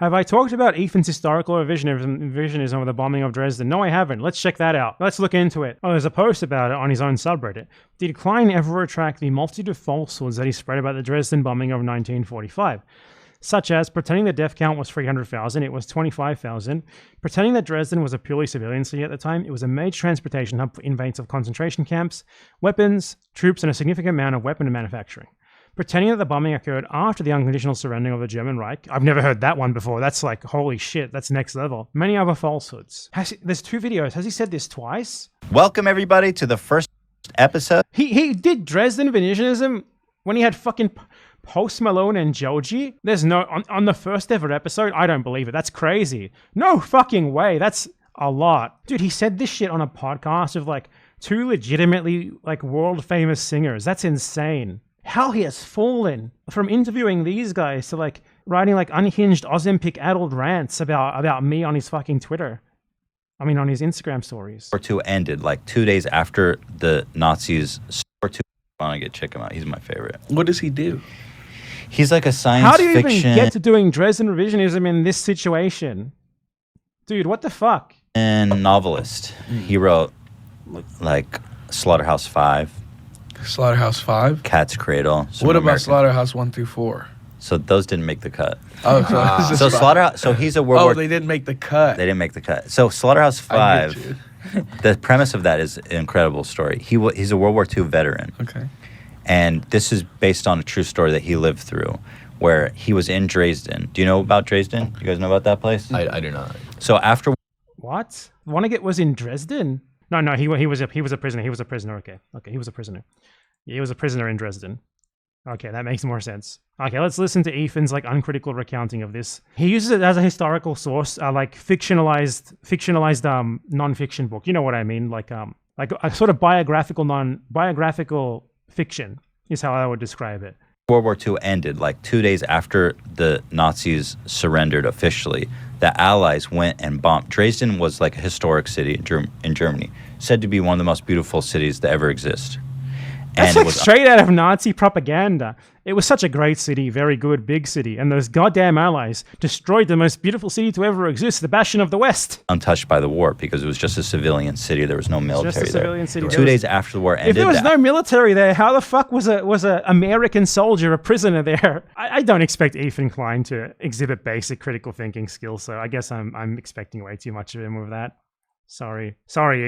Have I talked about Ethan's historical revisionism of the bombing of Dresden? No, I haven't. Let's check that out. Let's look into it. Oh, there's a post about it on his own subreddit. Did Klein ever retract the multitude of falsehoods that he spread about the Dresden bombing of 1945? Such as pretending the death count was 300,000, it was 25,000. Pretending that Dresden was a purely civilian city at the time, it was a major transportation hub for inmates of concentration camps, weapons, troops, and a significant amount of weapon manufacturing. Pretending that the bombing occurred after the unconditional surrendering of the German Reich. I've never heard that one before. That's like, holy shit, that's next level. Many other falsehoods. There's 2 videos. Has he said this twice? Welcome, everybody, to the first episode. He did Dresden revisionism when he had fucking Post Malone and Joji. There's no... On the first ever episode, I don't believe it. That's crazy. No fucking way. That's a lot. Dude, he said this shit on a podcast of like 2 legitimately like world famous singers. That's insane. How he has fallen from interviewing these guys to like writing like unhinged Ozempic addled rants about me on his fucking Twitter. I mean, on his Instagram stories. World War II ended like 2 days after the Nazis. Vonnegut, check him out. He's my favorite. What does he do? He's like a science fiction. How do you even get to doing Dresden revisionism in this situation? Dude, what the fuck? And novelist. He wrote like Slaughterhouse 5. Slaughterhouse 5? Cat's Cradle. What about Slaughterhouse 1 through 4? So those didn't make the cut. Oh, so Slaughterhouse. So he's a World War. They didn't make the cut. They didn't make the cut. So Slaughterhouse 5. The premise of that is an incredible story. He's a World War II veteran. Okay. And this is based on a true story that he lived through, where he was in Dresden. Do you know about Dresden? You guys know about that place? I do not. So after what? Vonnegut was in Dresden? No, he was a prisoner. He was a prisoner. Okay, he was a prisoner. Yeah, he was a prisoner in Dresden. Okay, that makes more sense. Okay, let's listen to Ethan's like uncritical recounting of this. He uses it as a historical source, like fictionalized non-fiction book. You know what I mean? Like a sort of biographical fiction is how I would describe it. World War II ended, like 2 days after the Nazis surrendered officially, the Allies went and bombed. Dresden was like a historic city in Germany, said to be one of the most beautiful cities to ever exist. That's like straight out of Nazi propaganda. It was such a great city, very good, big city, and those goddamn Allies destroyed the most beautiful city to ever exist, the bastion of the West. Untouched by the war because it was just a civilian city. There was no military just a civilian city. 2 days after the war ended. If there was no military there, how the fuck was a American soldier a prisoner there? I don't expect Ethan Klein to exhibit basic critical thinking skills, so I guess I'm expecting way too much of him with that. Sorry,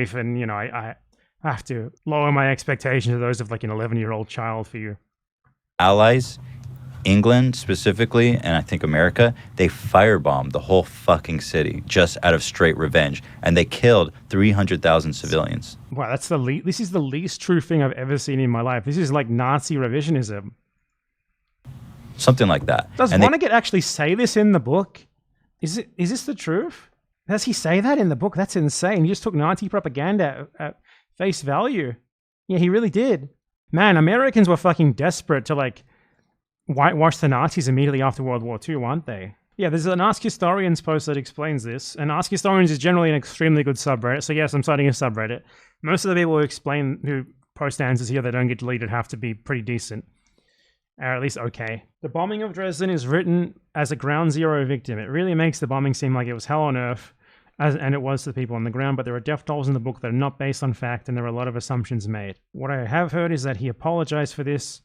Ethan. You know, I have to lower my expectations to those of like an 11-year-old child for you. Allies, England specifically, and I think America, they firebombed the whole fucking city just out of straight revenge, and they killed 300,000 civilians. Wow, that's this is the least true thing I've ever seen in my life. This is like Nazi revisionism. Something like that. Does Vonnegut actually say this in the book? Is this the truth? Does he say that in the book? That's insane. He just took Nazi propaganda at face value. Yeah, he really did. Man, Americans were fucking desperate to like whitewash the Nazis immediately after World War II, weren't they? Yeah, there's an Ask Historians post that explains this, and Ask Historians is generally an extremely good subreddit, so yes, I'm starting a subreddit. Most of the people who post answers here that don't get deleted have to be pretty decent. Or at least okay. The bombing of Dresden is written as a ground zero victim. It really makes the bombing seem like it was hell on earth, and it was to the people on the ground, but there are death tolls in the book that are not based on fact, and there are a lot of assumptions made. What I have heard is that he apologized for this,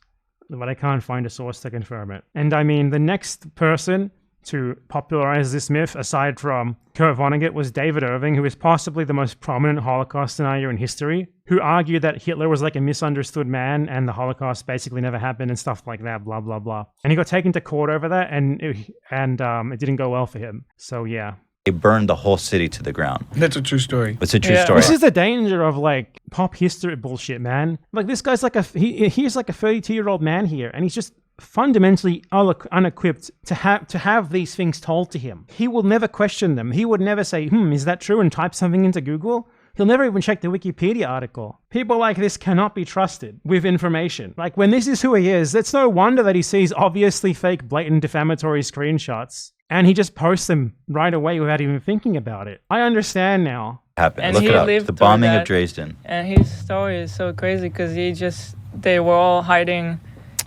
but I can't find a source to confirm it. And I mean, the next person to popularize this myth, aside from Kurt Vonnegut, was David Irving, who is possibly the most prominent Holocaust denier in history, who argued that Hitler was like a misunderstood man, and the Holocaust basically never happened, and stuff like that, blah, blah, blah. And he got taken to court over that, and it didn't go well for him. So yeah. They burned the whole city to the ground. That's a true story. It's a true story. This is the danger of like pop history bullshit, man. Like this guy's like he's like a 32-year-old man here, and he's just fundamentally unequipped to have these things told to him. He will never question them. He would never say, is that true, and type something into Google. He'll never even check the Wikipedia article. People like this cannot be trusted with information. Like when this is who he is, it's no wonder that he sees obviously fake, blatant defamatory screenshots, and he just posts them right away without even thinking about it. I understand now. Happened. Look it up. The bombing of Dresden. And his story is so crazy because they were all hiding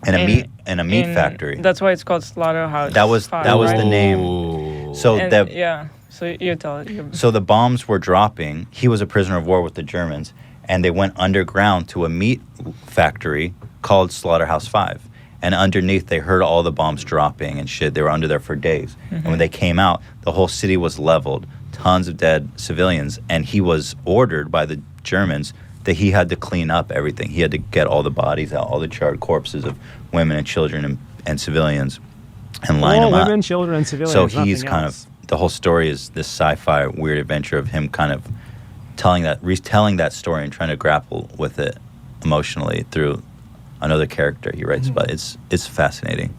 in a meat factory. That's why it's called Slaughterhouse. That was the name. So And, that yeah. So you tell it. So the bombs were dropping. He was a prisoner of war with the Germans, and they went underground to a meat factory called Slaughterhouse 5. And underneath, they heard all the bombs dropping and shit. They were under there for days. And when they came out, the whole city was leveled, tons of dead civilians, and he was ordered by the Germans that he had to clean up everything. He had to get all the bodies out, all the charred corpses of women and children and civilians, and line All them up. women, children, and civilians. So he's nothing kind else. of, the whole story is this sci-fi weird adventure of him kind of retelling that story and trying to grapple with it emotionally through another character he writes about. It's fascinating.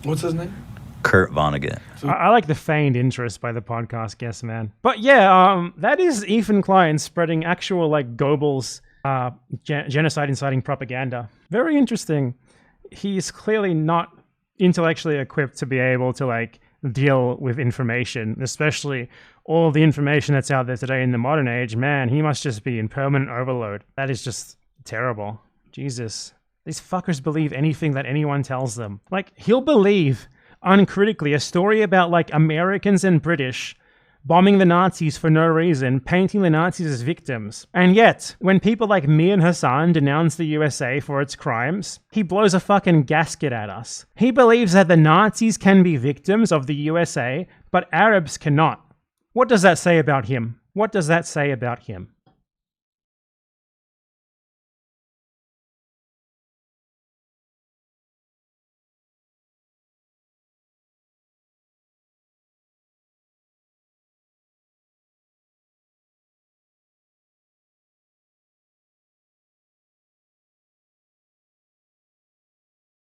What's his name? Kurt Vonnegut. I like the feigned interest by the podcast guest, man. But yeah, that is Ethan Klein spreading actual like Goebbels genocide inciting propaganda. Very interesting. He's clearly not intellectually equipped to be able to like deal with information, especially all the information that's out there today in the modern age. Man, he must just be in permanent overload. That is just terrible. Jesus. These fuckers believe anything that anyone tells them. Like, he'll believe uncritically a story about like Americans and British bombing the Nazis for no reason, painting the Nazis as victims. And yet, when people like me and Hassan denounce the USA for its crimes, he blows a fucking gasket at us. He believes that the Nazis can be victims of the USA, but Arabs cannot. What does that say about him? What does that say about him?